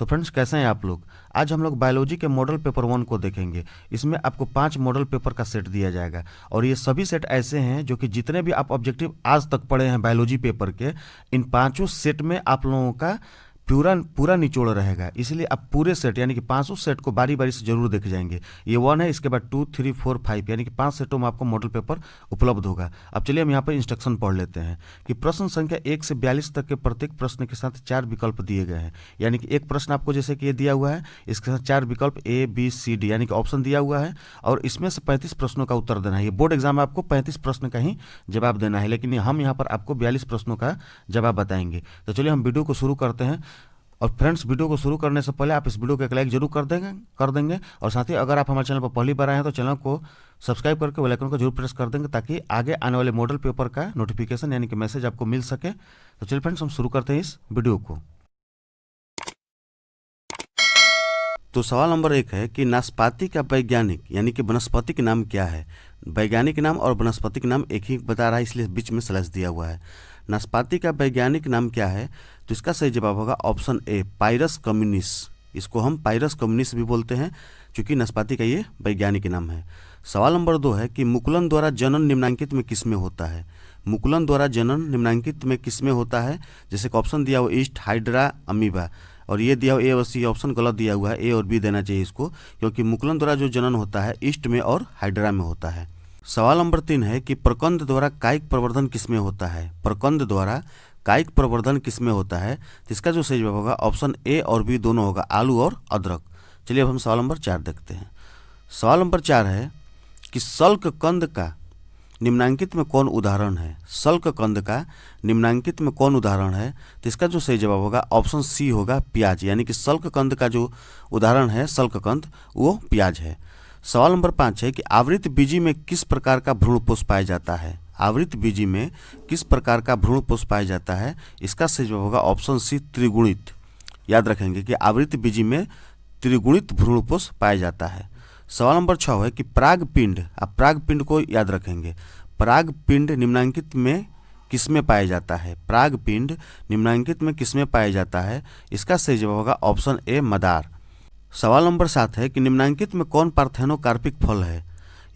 तो फ्रेंड्स, कैसे हैं आप लोग। आज हम लोग बायोलॉजी के मॉडल पेपर 1 को देखेंगे। इसमें आपको 5 मॉडल पेपर का सेट दिया जाएगा और ये सभी सेट ऐसे हैं जो कि जितने भी आप ऑब्जेक्टिव आज तक पढ़े हैं बायोलॉजी पेपर के, इन पांचों सेट में आप लोगों का पूरा पूरा निचोड़ रहेगा। इसलिए आप पूरे सेट यानी कि 500 सेट को बारी बारी से जरूर देख जाएंगे। ये 1 है, इसके बाद 2, 3, 4, 5 यानी कि 5 सेटों में आपको मॉडल पेपर उपलब्ध होगा। अब चलिए हम यहाँ पर इंस्ट्रक्शन पढ़ लेते हैं कि प्रश्न संख्या 1 से 42 तक के प्रत्येक प्रश्न के साथ 4 विकल्प दिए गए हैं। यानी कि एक प्रश्न आपको जैसे कि ये दिया हुआ है, इसके साथ 4 विकल्प A, B, C, D यानी कि ऑप्शन दिया हुआ है और इसमें से 35 प्रश्नों का उत्तर देना है। ये बोर्ड एग्जाम में आपको 35 प्रश्न का ही जवाब देना है, लेकिन हम यहाँ पर आपको 42 प्रश्नों का जवाब बताएंगे। तो चलिए हम वीडियो को शुरू करते हैं। और फ्रेंड्स, वीडियो को शुरू करने से पहले आप इस वीडियो को एक लाइक जरूर कर देंगे और साथ ही अगर आप हमारे चैनल पर पहली बार आए हैं तो चैनल को सब्सक्राइब करके बेल आइकन को जरूर प्रेस कर देंगे ताकि आगे आने वाले मॉडल पेपर का नोटिफिकेशन यानी कि मैसेज आपको मिल सके। तो चलिए फ्रेंड्स, हम शुरू करते हैं इस वीडियो को। तो सवाल नंबर 1 है कि नाशपाती का वैज्ञानिक यानी कि वनस्पतिक नाम क्या है। वैज्ञानिक नाम और वनस्पतिक नाम एक ही बता रहा है, इसलिए बीच में स्लैश दिया हुआ है। नाशपाती का वैज्ञानिक नाम क्या है, तो इसका सही जवाब होगा ऑप्शन ए, पायरस कम्युनिस। इसको हम पायरस कम्युनिस भी बोलते हैं क्योंकि नाशपाती का ये वैज्ञानिक नाम है। सवाल नंबर 2 है कि मुकुलन द्वारा जनन निम्नांकित में किसमें होता है। मुकुलन द्वारा जनन निम्नांकित में किसमें होता है, जैसे कि ऑप्शन दिया हुआ ईस्ट, हाइड्रा, अमीबा और ये दिया हुआ ए और सी ऑप्शन गलत दिया हुआ है, ए और बी देना चाहिए इसको, क्योंकि मुकुलन द्वारा जो जनन होता है ईस्ट में और हाइड्रा में होता है। सवाल नंबर 3 है कि प्रकंद द्वारा कायिक प्रवर्धन किसमें होता है। प्रकंद द्वारा कायिक प्रवर्धन किसमें होता है, तो इसका जो सही जवाब होगा ऑप्शन ए और बी दोनों होगा, आलू और अदरक। चलिए अब हम सवाल नंबर 4 देखते हैं। सवाल नंबर 4 है कि शल्ककंद का निम्नांकित में कौन उदाहरण है। शल्ककंद का निम्नांकित में कौन उदाहरण है, तो इसका जो सही जवाब होगा ऑप्शन सी होगा, प्याज। यानी कि शल्ककंद का जो उदाहरण है शल्ककंद वो प्याज है। सवाल नंबर 5 है कि आवृत बीजी में किस प्रकार का भ्रूणपोष पाया जाता है। आवृत बीजी में किस प्रकार का भ्रूणपोष पाया जाता है, इसका सही जवाब होगा ऑप्शन सी, त्रिगुणित। याद रखेंगे कि आवृत बीजी में त्रिगुणित भ्रूणपोष पाया जाता है। सवाल नंबर 6 है कि परागपिंड, आप परागपिंड को याद रखेंगे। परागपिंड निम्नांकित में किसमें पाया जाता है। परागपिंड निम्नांकित में किसमें पाया जाता है, इसका सही जवाब होगा ऑप्शन ए, मदार। सवाल नंबर 7 है कि निम्नांकित में कौन पार्थेनोकार्पिक फल है।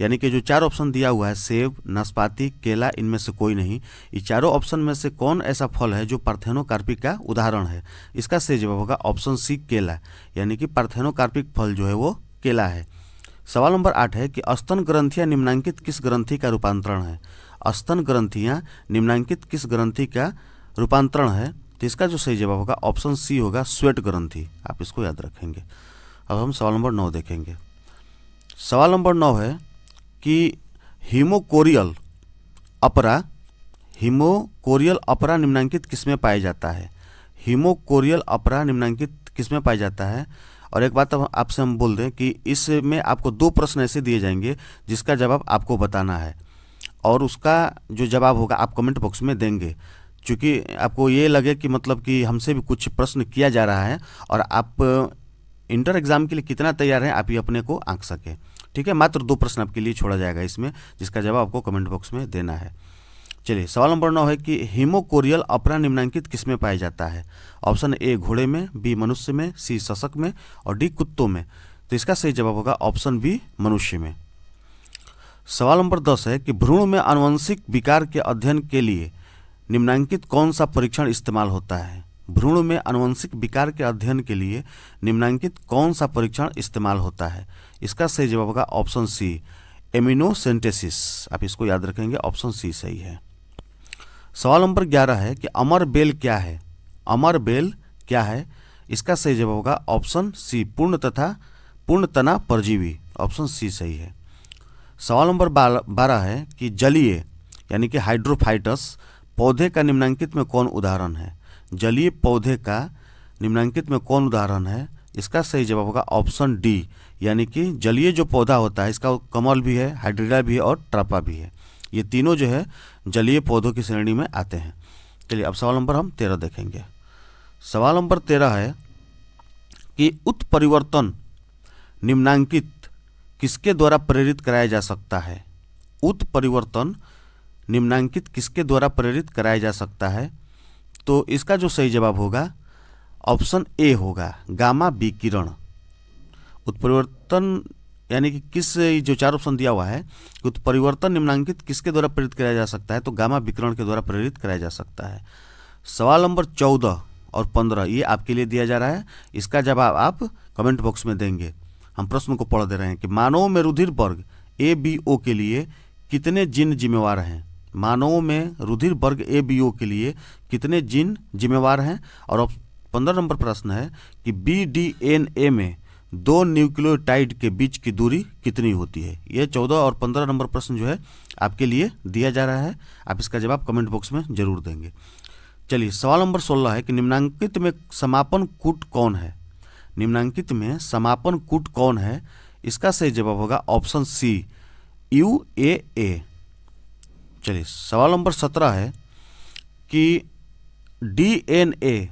यानी कि जो 4 ऑप्शन दिया हुआ है सेब, नाशपाती, केला, इनमें से कोई नहीं। ये चारों ऑप्शन में से कौन ऐसा फल है जो पार्थेनोकार्पिक का उदाहरण है, इसका सही जवाब होगा ऑप्शन सी, केला। यानी कि पार्थेनोकार्पिक फल जो है वो केला है। सवाल नंबर 8 है कि स्तन ग्रंथियां निम्नांकित किस ग्रंथि का रूपांतरण है। स्तन ग्रंथियां निम्नांकित किस ग्रंथि का रूपांतरण है, तो इसका जो सही जवाब होगा ऑप्शन सी होगा, श्वेत ग्रंथि। आप इसको याद रखेंगे। अब हम सवाल नंबर 9 देखेंगे। सवाल नंबर 9 है कि हीमोकोरियल अपरा निम्नांकित किसमें पाया जाता है। हीमोकोरियल अपरा निम्नांकित किसमें पाया जाता है। और एक बात अब आपसे हम बोल दें कि इसमें आपको 2 प्रश्न ऐसे दिए जाएंगे जिसका जवाब आपको बताना है और उसका जो जवाब होगा आप कमेंट बॉक्स में देंगे, क्योंकि आपको ये लगे कि मतलब कि हमसे भी कुछ प्रश्न किया जा रहा है और आप इंटर एग्जाम के लिए कितना तैयार हैं आप ये अपने को आंक सकें। ठीक है, मात्र 2 प्रश्न आपके लिए छोड़ा जाएगा इसमें, जिसका जवाब आपको कमेंट बॉक्स में देना है। चलिए सवाल नंबर 9 है कि हीमोकोरियल अपरा निम्नांकित किसमें पाया जाता है। ऑप्शन ए, घोड़े में, बी, मनुष्य में, सी, शशक में और डी, कुत्तों में। तो इसका सही जवाब होगा ऑप्शन बी, मनुष्य में। सवाल नंबर 10 है कि भ्रूण में आनुवंशिक विकार के अध्ययन के लिए निम्नांकित कौन सा परीक्षण इस्तेमाल होता है। भ्रूण में आनुवंशिक विकार के अध्ययन के लिए निम्नांकित कौन सा परीक्षण इस्तेमाल होता है, इसका सही जवाब होगा ऑप्शन सी, एमिनोसेंटेसिस। आप इसको याद रखेंगे, ऑप्शन सी सही है। सवाल नंबर 11 है कि अमर बेल क्या है। अमर बेल क्या है, इसका सही जवाब होगा ऑप्शन सी, पूर्णतना परजीवी। ऑप्शन सी सही है। सवाल नंबर 12 है कि जलीय यानी कि हाइड्रोफाइटस पौधे का निम्नांकित में कौन उदाहरण है। जलीय पौधे का निम्नांकित में कौन उदाहरण है, इसका सही जवाब होगा ऑप्शन डी, यानी कि जलीय जो पौधा होता है इसका कमल भी है, हाइड्रिला भी है और ट्रापा भी है। ये तीनों जो है जलीय पौधों की श्रेणी में आते हैं। चलिए अब सवाल नंबर हम 13 देखेंगे। सवाल नंबर 13 है कि उत्परिवर्तन निम्नांकित किसके द्वारा प्रेरित कराया जा सकता है। उत्परिवर्तन निम्नांकित किसके द्वारा प्रेरित कराया जा सकता है, तो इसका जो सही जवाब होगा ऑप्शन ए होगा गामा विकिरण। उत्परिवर्तन यानी कि किस, जो चार ऑप्शन दिया हुआ है कि उत्परिवर्तन निम्नांकित किसके द्वारा प्रेरित कराया जा सकता है, तो गामा विकिरण के द्वारा प्रेरित कराया जा सकता है। सवाल नंबर 14 और 15 ये आपके लिए दिया जा रहा है, इसका जवाब आप कमेंट बॉक्स में देंगे। हम प्रश्न को पढ़ दे रहे हैं कि मानव में रुधिर वर्ग ABO के लिए कितने जीन जिम्मेवार हैं। मानव में रुधिर वर्ग ABO के लिए कितने जीन जिम्मेवार हैं। और 15 नंबर प्रश्न है कि BDNA में दो न्यूक्लियोटाइड के बीच की दूरी कितनी होती है। ये 14 और 15 नंबर प्रश्न जो है आपके लिए दिया जा रहा है, आप इसका जवाब कमेंट बॉक्स में जरूर देंगे। चलिए सवाल नंबर 16 है कि निम्नांकित में समापन कूट कौन है। निम्नांकित में समापन कूट कौन है, इसका सही जवाब होगा ऑप्शन सी UAA। चलिए सवाल नंबर 17 है कि DNA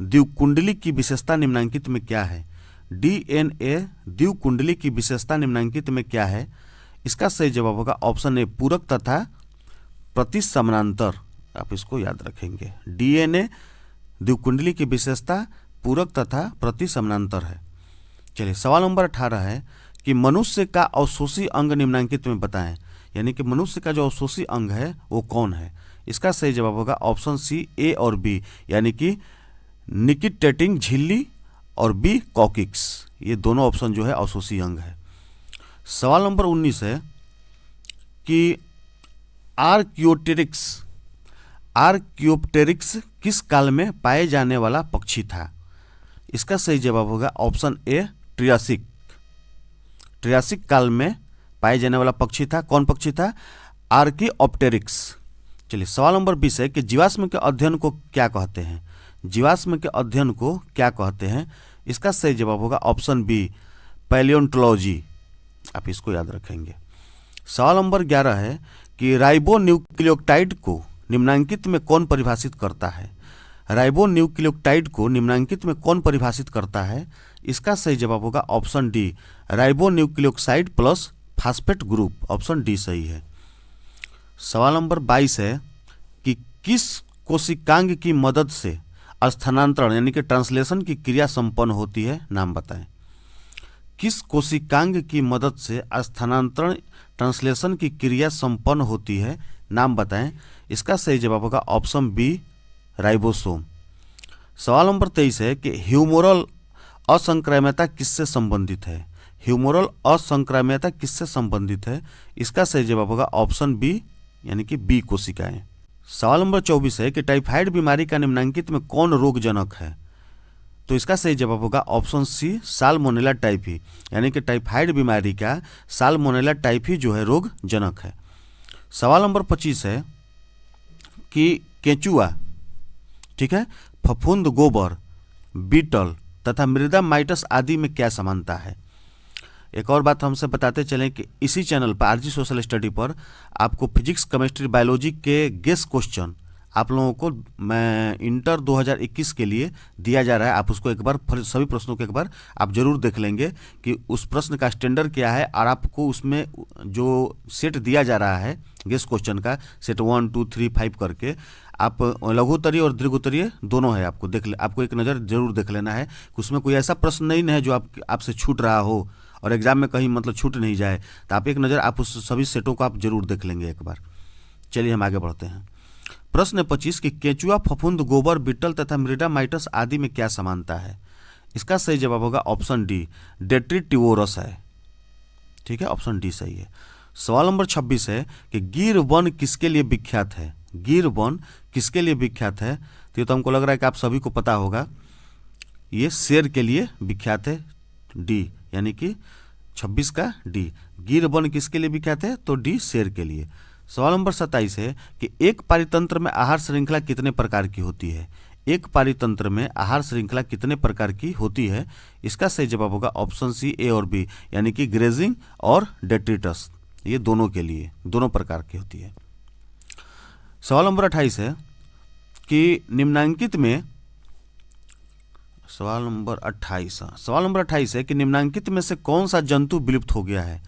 द्विकुंडली की विशेषता निम्नांकित में क्या है। DNA द्विकुंडली की विशेषता निम्नांकित में क्या है, इसका सही जवाब होगा ऑप्शन ए पूरक तथा प्रतिसमानांतर। आप इसको याद रखेंगे, DNA द्विकुंडली की विशेषता पूरक तथा प्रतिसमानांतर है। चलिए सवाल नंबर 18 है कि मनुष्य का अवशोषी अंग निम्नांकित में बताएं, यानी कि मनुष्य का जो अवशोषी अंग है वो कौन है। इसका सही जवाब होगा ऑप्शन सी A और B, यानी कि निकिटेटिंग झिल्ली और B कॉकिक्स, ये दोनों ऑप्शन जो है अवशोषी अंग है। सवाल नंबर 19 है कि आर्कियोप्टेरिक्स किस काल में पाए जाने वाला पक्षी था। इसका सही जवाब होगा ऑप्शन ए ट्रियासिक काल में पाए जाने वाला पक्षी था। कौन पक्षी था? आर्कियोप्टेरिक्स। चलिए सवाल नंबर 20 है कि जीवाश्म के अध्ययन को क्या कहते हैं। जीवाश्म के अध्ययन को क्या कहते हैं, इसका सही जवाब होगा ऑप्शन बी पैलियोंटोलॉजी। आप इसको याद रखेंगे। सवाल नंबर 11 है कि राइबोन्यूक्लियोटाइड को निम्नांकित में कौन परिभाषित करता है। राइबोन्यूक्लियोटाइड को निम्नांकित में कौन परिभाषित करता है, इसका सही जवाब होगा option D ribonucleoside plus phosphate group. Option D सही है। सवाल नंबर 22 है कि किस कोशिकांग की मदद से स्थानांतरण यानी कि ट्रांसलेशन की क्रिया संपन्न होती है, नाम बताएं। किस कोशिकांग की मदद से स्थानांतरण ट्रांसलेशन की क्रिया संपन्न होती है, नाम बताएं। इसका सही जवाब होगा ऑप्शन बी राइबोसोम। सवाल नंबर 23 है कि ह्यूमोरल असंक्राम्यता किससे संबंधित है। ह्यूमोरल असंक्राम्यता किससे संबंधित है, इसका सही जवाब होगा ऑप्शन बी यानी कि बी कोशिकाएं। सवाल नंबर 24 है कि टाइफाइड बीमारी का निम्नांकित में कौन रोगजनक है, तो इसका सही जवाब होगा ऑप्शन सी साल्मोनेला टाइफी, यानी कि टाइफाइड बीमारी का साल्मोनेला टाइफी जो है रोगजनक है। सवाल नंबर 25 है कि केंचुआ, ठीक है, फफूंद गोबर, बीटल तथा मृदा माइटस आदि में क्या समानता है। एक और बात हमसे बताते चलें कि इसी चैनल पर आरजी सोशल स्टडी पर आपको फिजिक्स केमिस्ट्री बायोलॉजी के गेस क्वेश्चन आप लोगों को मैं इंटर 2021 के लिए दिया जा रहा है। आप उसको एक बार सभी प्रश्नों को एक बार आप जरूर देख लेंगे कि उस प्रश्न का स्टैंडर्ड क्या है, और आपको उसमें जो सेट दिया जा रहा है गेस क्वेश्चन का सेट 1 2 3 5 करके आप लघुत्तरीय और दीर्घोत्तरीय दोनों है, आपको एक नज़र जरूर देख लेना है कि उसमें कोई ऐसा प्रश्न नहीं है जो आपसे छूट रहा हो और एग्जाम में कहीं मतलब छूट नहीं जाए, तो आप एक नज़र आप उस सभी सेटों को आप जरूर देख लेंगे एक बार। चलिए हम आगे बढ़ते हैं। प्रश्न 25 कि केंचुआ, फफूंद, गोबर, बीटल तथा मृदा माइटस आदि में क्या समानता है। इसका सही जवाब होगा ऑप्शन डी डेट्रीटिवोरस है, ठीक है, ऑप्शन डी सही है। सवाल नंबर 26 है कि गिर वन किसके लिए विख्यात है। गिर वन किसके लिए विख्यात है, तो ये तो हमको लग रहा है कि आप सभी को पता होगा, ये शेर के लिए विख्यात है, डी यानी कि 26 का डी। गिर वन किसके लिए विख्यात है, तो डी शेर के लिए। सवाल नंबर 27 है कि एक पारितंत्र में आहार श्रृंखला कितने प्रकार की होती है। एक पारितंत्र में आहार श्रृंखला कितने प्रकार की होती है, इसका सही जवाब होगा ऑप्शन सी ए और बी, यानी कि ग्रेजिंग और डेट्रिटस, ये दोनों के लिए दोनों प्रकार की होती है। सवाल नंबर 28 है कि निम्नांकित में सवाल नंबर 28 है कि निम्नांकित में से कौन सा जंतु विलुप्त हो गया है,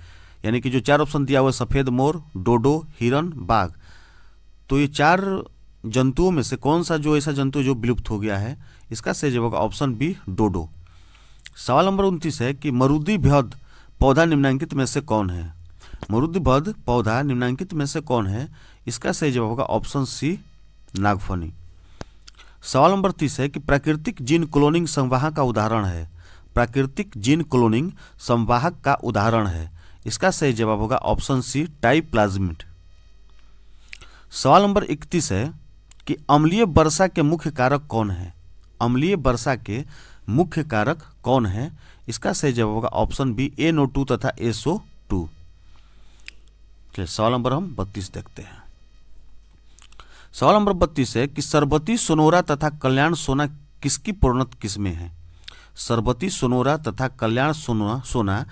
यानी कि जो चार ऑप्शन दिया हुआ है सफ़ेद मोर, डोडो, हिरन, बाघ, तो ये चार जंतुओं में से कौन सा जो ऐसा जंतु जो विलुप्त हो गया है? इसका सही जवाब होगा ऑप्शन बी, डोडो। सवाल नंबर 29 है कि मरुदिभ्यद पौधा निम्नलिखित में से कौन है? मरुदिभ्यद पौधा निम्नलिखित में से कौन है? इसका सही जवाब होगा ऑप्शन सी, नागफनी। सवाल नंबर 30 है कि प्राकृतिक जीन क्लोनिंग संवाहक का उदाहरण है। प्राकृतिक जीन क्लोनिंग संवाहक का उदाहरण है। इसका सही जवाब होगा ऑप्शन सी, टाइप्लाज्मिड। सवाल नंबर 31 है कि अम्लीय वर्षा के मुख्य कारक कौन है? अम्लीय वर्षा के मुख्य कारक कौन है? इसका सही जवाब होगा ऑप्शन बी, NO2 तथा SO2। चलिए सवाल नंबर हम 32 देखते हैं। सवाल नंबर 32 है कि सरबती सोनोरा तथा कल्याण सोना किसकी प्रोन्नत किस्में हैं? सरबती सोनोरा तथा कल्याण सोना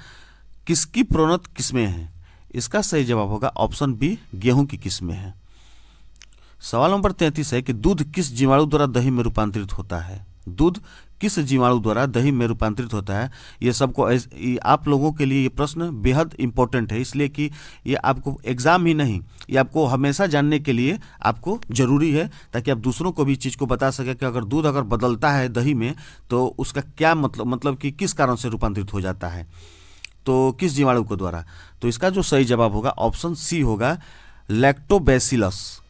किसकी प्रोन्नत किस्में हैं? इसका सही जवाब होगा ऑप्शन बी, गेहूं की किस्में हैं। सवाल नंबर 33 है कि दूध किस जीवाणु द्वारा दही में रूपांतरित होता है? दूध किस जीवाणु द्वारा दही में रूपांतरित होता है? ये सबको आप लोगों के लिए ये प्रश्न बेहद इंपॉर्टेंट है, इसलिए कि ये आपको एग्जाम ही नहीं, ये आपको हमेशा जानने के लिए आपको जरूरी है, ताकि आप दूसरों को भी चीज़ को बता सकें कि अगर दूध अगर बदलता है दही में तो उसका क्या मतलब कि किस कारण से रूपांतरित हो जाता है, तो किस जीवाणु के द्वारा। तो इसका जो सही जवाब होगा ऑप्शन सी होगा, लैक्टोबैसिलस।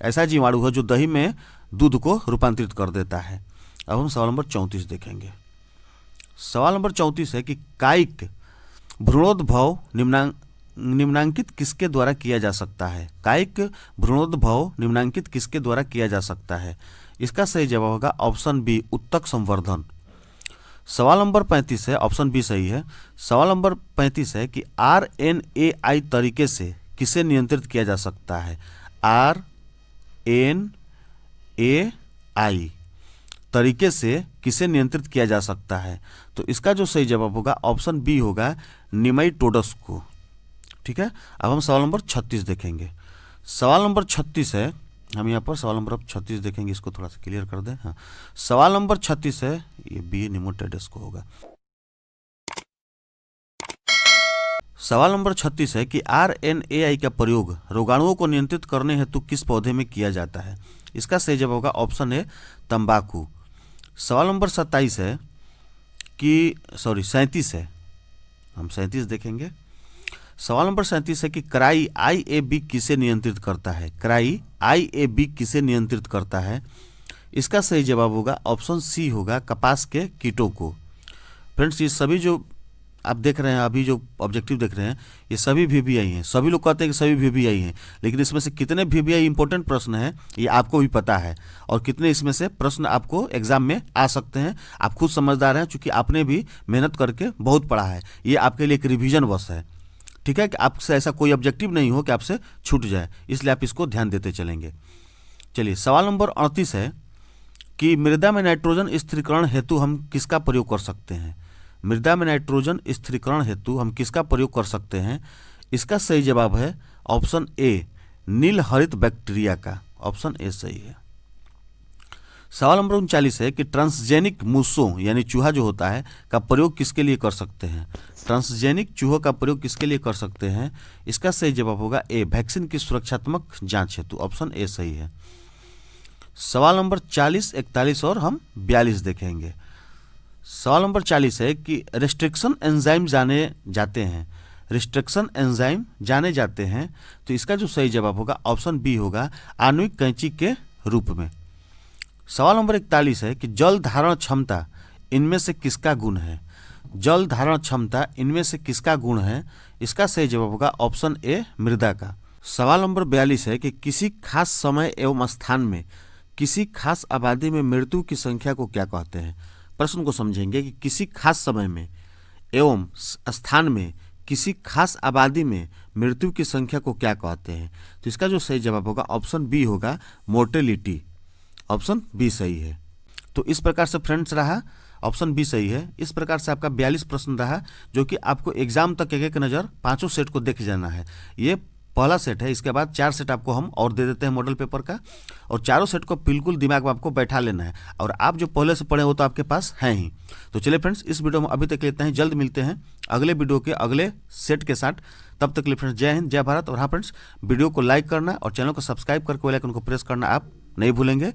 ऐसा जीवाणु है जो दही में दूध को रूपांतरित कर देता है। अब हम सवाल नंबर 34 देखेंगे। सवाल नंबर 34 है कि कायिक भ्रूणोद्भव निम्नांकित किसके द्वारा किया जा सकता है? कायिक भ्रूणोद्भव निम्नांकित किसके द्वारा किया जा सकता है? इसका सही जवाब होगा ऑप्शन बी, उत्तक संवर्धन। सवाल नंबर 35 है, ऑप्शन बी सही है। सवाल नंबर 35 है कि RNAi तरीके से किसे नियंत्रित किया जा सकता है? RNAi तरीके से किसे नियंत्रित किया जा सकता है? तो इसका जो सही जवाब होगा ऑप्शन बी होगा, निमेटोडस को। ठीक है, अब हम सवाल नंबर 36 देखेंगे। सवाल नंबर 36 है, हम यहाँ पर सवाल नंबर 36 देखेंगे, इसको थोड़ा सा क्लियर कर दें। हाँ, सवाल नंबर 36 है, ये बी, निमेटोडस को होगा। सवाल नंबर 36 है कि RNAi का प्रयोग रोगाणुओं को नियंत्रित करने हेतु किस पौधे में किया जाता है? इसका सही जवाब होगा ऑप्शन ए, तंबाकू। सवाल नंबर 37 है कि 37 है, हम 37 देखेंगे। सवाल नंबर 37 है कि क्राई IAB किसे नियंत्रित करता है? क्राई IAB किसे नियंत्रित करता है? इसका सही जवाब होगा ऑप्शन सी होगा, कपास के कीटों को। फ्रेंड्स, ये सभी जो आप देख रहे हैं, अभी जो ऑब्जेक्टिव देख रहे हैं, ये सभी VBI हैं। सभी लोग कहते हैं कि सभी VBI हैं, लेकिन इसमें से कितने VBI इंपॉर्टेंट प्रश्न हैं ये आपको भी पता है, और कितने इसमें से प्रश्न आपको एग्जाम में आ सकते हैं। आप खुद समझदार हैं, चूंकि आपने भी मेहनत करके बहुत पढ़ा है। ये आपके लिए एक रिविजन बस है। ठीक है, कि आपसे ऐसा कोई ऑब्जेक्टिव नहीं हो कि आपसे छूट जाए, इसलिए आप इसको ध्यान देते चलेंगे। चलिए सवाल नंबर 38 है कि मृदा में नाइट्रोजन स्थिरीकरण हेतु हम किसका प्रयोग कर सकते हैं? मृदा में नाइट्रोजन स्थिरीकरण हेतु हम किसका प्रयोग कर सकते हैं? इसका सही जवाब है ऑप्शन ए, नील हरित बैक्टीरिया का। ऑप्शन ए सही है। सवाल नंबर 39 है कि ट्रांसजेनिक मूसों यानी चूहा जो होता है का प्रयोग किसके लिए कर सकते हैं? ट्रांसजेनिक चूहों का प्रयोग किसके लिए कर सकते हैं? इसका सही जवाब होगा ए, वैक्सीन की सुरक्षात्मक जांच हेतु। ऑप्शन ए सही है। सवाल नंबर 40, 41 और हम 42 देखेंगे। सवाल नंबर 40 है कि रिस्ट्रिक्शन एंजाइम जाने जाते हैं। रिस्ट्रिक्शन एंजाइम जाने जाते हैं, तो इसका जो सही जवाब होगा ऑप्शन बी होगा, आणविक कैंची के रूप में। सवाल नंबर 41 है कि जल धारण क्षमता इनमें से किसका गुण है? जल धारण क्षमता इनमें से किसका गुण है? इसका सही जवाब होगा ऑप्शन ए, मृदा का। सवाल नंबर 42 है कि किसी खास समय एवं स्थान में किसी खास आबादी में मृत्यु की संख्या को क्या कहते हैं? प्रश्न को समझेंगे कि किसी खास समय में एवं स्थान में किसी खास आबादी में मृत्यु की संख्या को क्या कहते हैं? तो इसका जो सही जवाब होगा ऑप्शन बी होगा, मोर्टेलिटी। ऑप्शन बी सही है। तो इस प्रकार से फ्रेंड्स रहा, ऑप्शन बी सही है। इस प्रकार से आपका 42 प्रश्न रहा, जो कि आपको एग्जाम तक एक एक नज़र पांचों सेट को देख जाना है। ये पहला सेट है, इसके बाद 4 सेट आपको हम और दे देते हैं मॉडल पेपर का, और चारों सेट को बिल्कुल दिमाग में आपको बैठा लेना है, और आप जो पहले से पढ़े हो तो आपके पास हैं ही। तो चलिए फ्रेंड्स, इस वीडियो में अभी तक लेते हैं, जल्द मिलते हैं अगले वीडियो के अगले सेट के साथ। तब तक के लिए फ्रेंड्स, जय हिंद, जय भारत। और हाँ फ्रेंड्स, वीडियो को लाइक करना और चैनल को सब्सक्राइब करके बेल आइकन को प्रेस करना आप नहीं भूलेंगे।